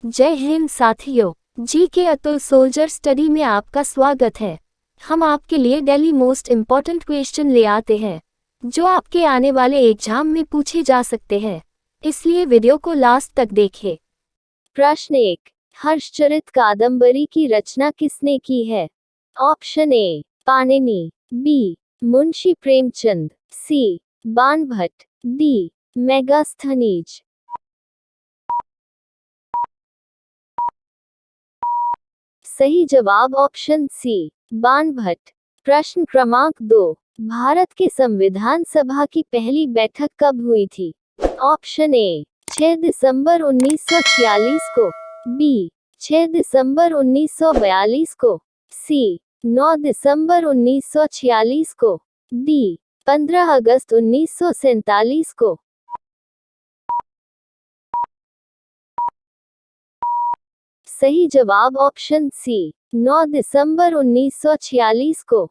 जय हिंद साथियों, जी के अतुल सोल्जर स्टडी में आपका स्वागत है। हम आपके लिए डेली मोस्ट इम्पॉर्टेंट क्वेश्चन ले आते हैं जो आपके आने वाले एग्जाम में पूछे जा सकते हैं, इसलिए वीडियो को लास्ट तक देखें। प्रश्न 1, हर्षचरित कादंबरी की रचना किसने की है? Option A Panini, B Munshi Premchand, C Banabhatta, D Megasthenes. सही जवाब ऑप्शन सी बाणभट्ट। प्रश्न क्रमांक 2, भारत के संविधान सभा की पहली बैठक कब हुई थी? ऑप्शन ए 6 दिसंबर 1946 को, बी 6 दिसंबर 1942 को, सी 9 दिसंबर 1946 को, डी 15 अगस्त 1947 को। सही जवाब ऑप्शन सी 9 दिसंबर 1946 को।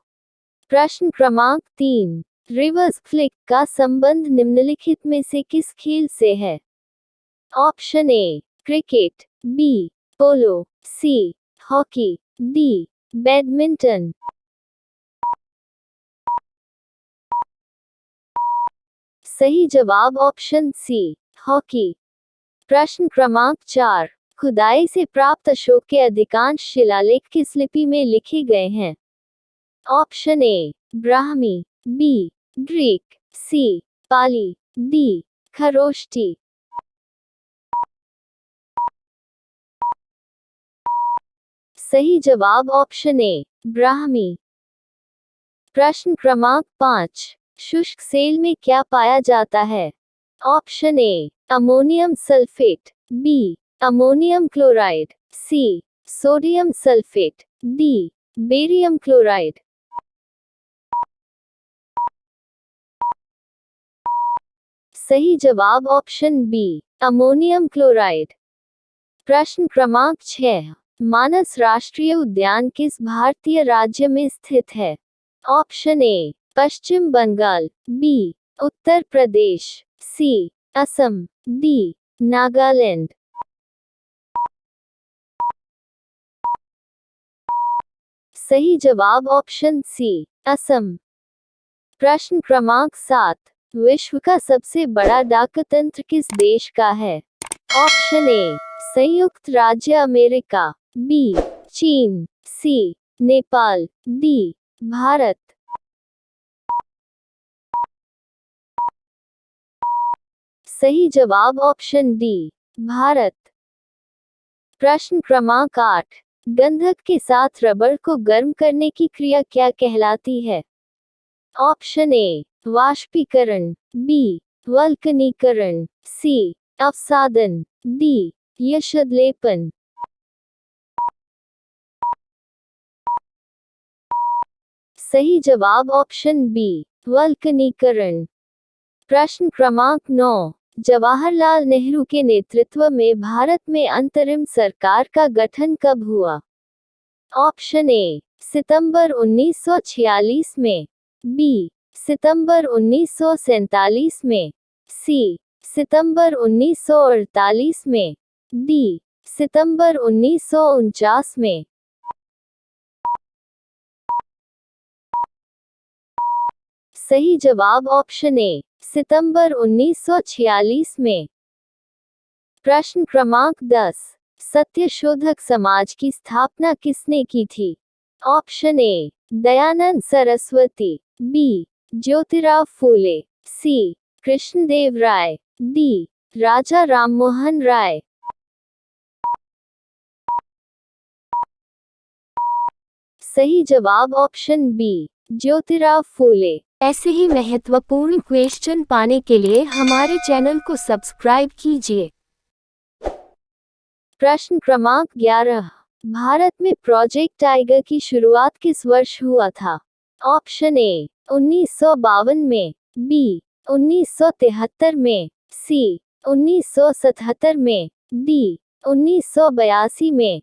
प्रश्न क्रमांक 3, रिवर्स फ्लिक का संबंध निम्नलिखित में से किस खेल से है? Option A cricket, B polo, C hockey, D badminton. सही जवाब ऑप्शन सी हॉकी। प्रश्न क्रमांक 4, खुदाई से प्राप्त अशोक के अधिकांश शिलालेख किस लिपि में लिखे गए हैं? Option A Brahmi, B Greek, C Pali, D Kharoshthi. सही जवाब ऑप्शन ए ब्राह्मी। प्रश्न क्रमांक 5, शुष्क सेल में क्या पाया जाता है? Option A ammonium sulphate, B ammonium chloride, C sodium sulphate, D barium chloride. सही जवाब ऑप्शन बी अमोनियम क्लोराइड। प्रश्न क्रमांक 6, मानस राष्ट्रीय उद्यान किस भारतीय राज्य में स्थित है? Option A Paschim Bangal, B Uttar Pradesh, C Assam, D Nagaland. सही जवाब ऑप्शन सी असम। प्रश्न क्रमांक 7, विश्व का सबसे बड़ा डाक तंत्र किस देश का है? ऑप्शन ए संयुक्त राज्य अमेरिका, बी चीन, सी नेपाल, डी भारत। सही जवाब ऑप्शन डी भारत। प्रश्न क्रमांक 8, गंधक के साथ रबर को गर्म करने की क्रिया क्या कहलाती है? ऑप्शन ए वाष्पीकरण, बी वल्कनीकरण, सी अवसादन, डी यशोदलेपन। सही जवाब ऑप्शन बी वल्कनीकरण। प्रश्न क्रमांक 9, जवाहरलाल नेहरू के नेतृत्व में भारत में अंतरिम सरकार का गठन कब हुआ? ऑप्शन ए सितंबर 1946 में, बी सितंबर 1947 में, सी सितंबर 1948 में, डी सितंबर 1949 में। सही जवाब ऑप्शन ए सितंबर 1946 में। प्रश्न क्रमांक 10, सत्यशोधक समाज की स्थापना किसने की थी? Option A Dayanand Saraswati, B Jyotirao Phule, C Krishnadev Rai, D Raja Rammohan Roy. सही जवाब ऑप्शन बी ज्योतिराव फूले। ऐसे ही महत्वपूर्ण क्वेश्चन पाने के लिए हमारे चैनल को सब्सक्राइब कीजिए। प्रश्न क्रमांक 11, भारत में प्रोजेक्ट टाइगर की शुरुआत किस वर्ष हुआ था? ऑप्शन ए 1952 में, बी 1973 में, सी 1977 में, डी 1982 में।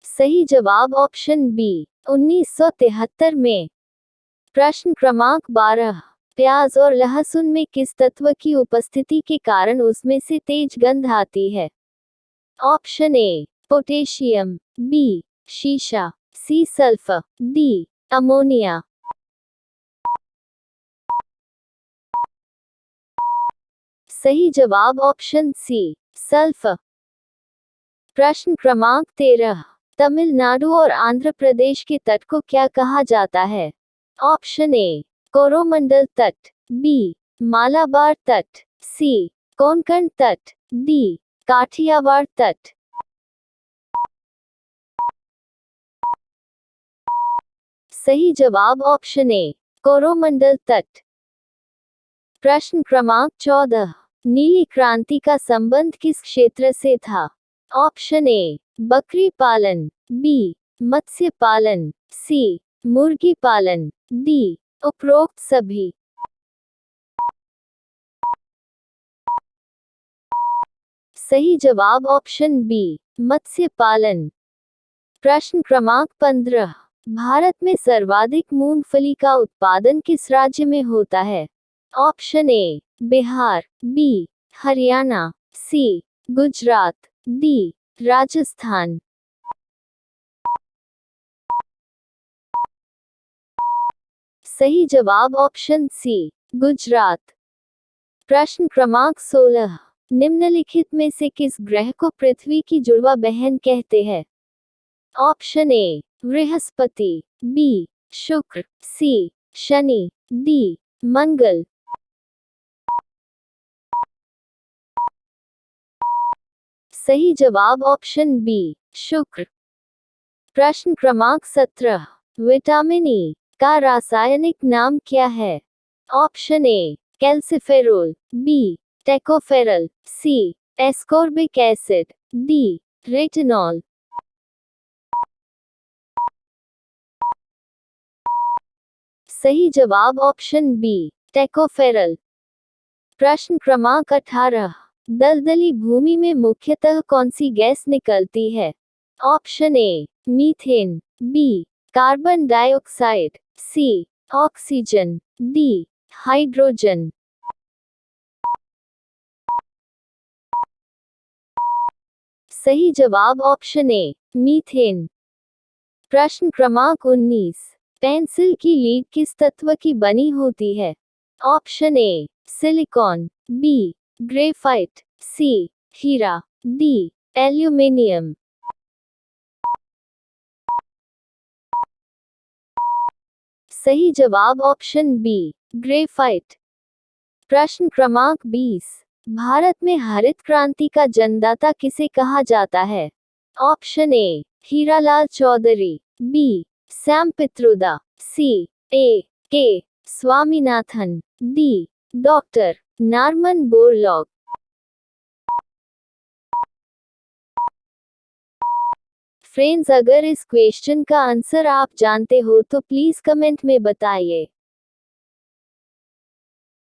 सही जवाब ऑप्शन बी 1973 में। प्रश्न क्रमांक 12, प्याज और लहसुन में किस तत्व की उपस्थिति के कारण उसमें से तेज गंध आती है? ऑप्शन ए पोटेशियम, बी शीशा, सी सल्फर, डी अमोनिया। सही जवाब ऑप्शन सी सल्फर। प्रश्न क्रमांक 13, तमिलनाडु और आंध्र प्रदेश के तट को क्या कहा जाता है? ऑप्शन ए कोरोमंडल तट, बी मालाबार तट, सी कोंकण तट, डी काठियावाड़ तट। सही जवाब ऑप्शन ए कोरोमंडल तट। प्रश्न क्रमांक 14, नीली क्रांति का संबंध किस क्षेत्र से था? ऑप्शन ए बकरी पालन, बी मत्स्य पालन, सी मुर्गी पालन, डी उपरोक्त सभी। सही जवाब ऑप्शन बी मत्स्य पालन। प्रश्न क्रमांक 15, भारत में सर्वाधिक मूंगफली का उत्पादन किस राज्य में होता है? Option A Bihar, B Haryana, C Gujarat, D Rajasthan. सही जवाब ऑप्शन सी गुजरात। प्रश्न क्रमांक 16, निम्नलिखित में से किस ग्रह को पृथ्वी की जुड़वा बहन कहते हैं? ऑप्शन ए बृहस्पति, बी शुक्र, सी शनि, डी मंगल। सही जवाब ऑप्शन बी शुक्र। प्रश्न क्रमांक 17, विटामिन ई का रासायनिक नाम क्या है? Option A calciferol, B tocopherol, C ascorbic acid, D retinol. सही जवाब ऑप्शन बी टेकोफेरल। प्रश्न क्रमांक 18, दलदली भूमि में मुख्यतः कौन सी गैस निकलती है? Option A methane, B carbon dioxide, C oxygen, D hydrogen. सही जवाब ऑप्शन ए मीथेन। प्रश्न क्रमांक 19, पेंसिल की लीड किस तत्व की बनी होती है? Option A silicon, B graphite, C हीरा, डी एल्यूमिनियम। सही जवाब ऑप्शन बी ग्रेफाइट। प्रश्न क्रमांक 20, भारत में हरित क्रांति का जन्मदाता किसे कहा जाता है? Option A Hiralal Chaudhary, B Sam Pitroda, C A K Swaminathan, D doctor Norman Borlaug. Friends, अगर इस क्वेश्चन का आंसर आप जानते हो तो प्लीज कमेंट में बताइए।